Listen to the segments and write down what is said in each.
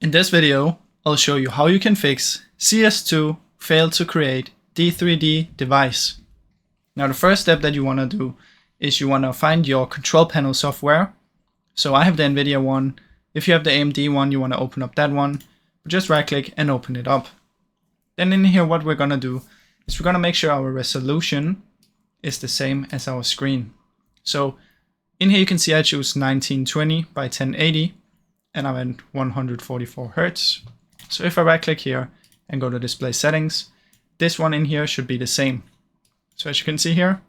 In this video, I'll show you how you can fix CS2 failed to create D3D device. Now the first step that you want to do is you want to find your control panel software. So I have the NVIDIA one. If you have the AMD one, you want to open up that one. Just right click and open it up. Then in here what we're going to do is we're going to make sure our resolution is the same as our screen. So in here you can see I choose 1920 by 1080 and I'm at 144 Hertz. So if I right click here and go to display settings, this one in here should be the same. So as you can see here,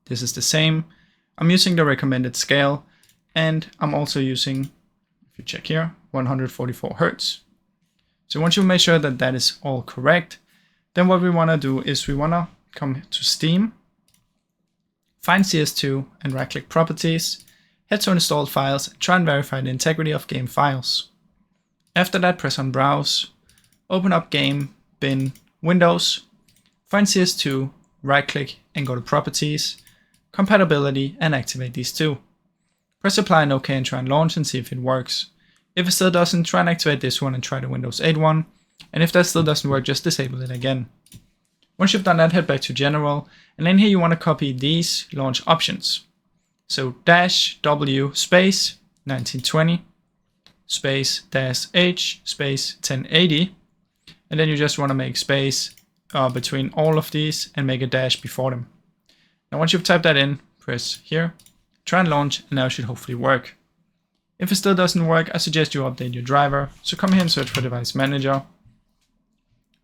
this is the same. I'm using the recommended scale and I'm also using, if you check here, 144 Hertz. So once you make sure that that is all correct, then what we want to do is we want to come to Steam, find CS2 and right click properties, head to installed files and try and verify the integrity of game files. After that, press on browse, open up game, bin, Windows, find CS2, right click and go to properties, compatibility and activate these two. Press apply and OK and try and launch and see if it works. If it still doesn't, try and activate this one and try the Windows 8 one. And if that still doesn't work, just disable it again. Once you've done that, head back to general. And then here you want to copy these launch options. So -W space 1920 space -H space 1080. And then you just want to make space between all of these and make a dash before them. Now once you've typed that in, press here, try and launch, and now it should hopefully work. If it still doesn't work, I suggest you update your driver. So come here and search for Device Manager,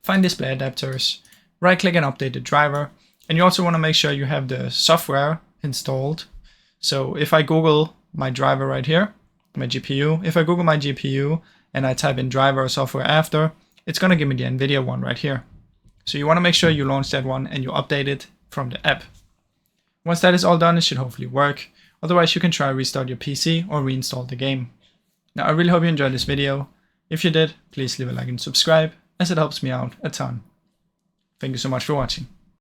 find display adapters, right click and update the driver. And you also want to make sure you have the software installed. So if I Google my driver right here, my GPU, if I Google my GPU and I type in driver or software after, it's going to give me the NVIDIA one right here. So you want to make sure you launch that one and you update it from the app. Once that is all done, it should hopefully work. Otherwise, you can try restart your PC or reinstall the game. Now, I really hope you enjoyed this video. If you did, please leave a like and subscribe, as it helps me out a ton. Thank you so much for watching.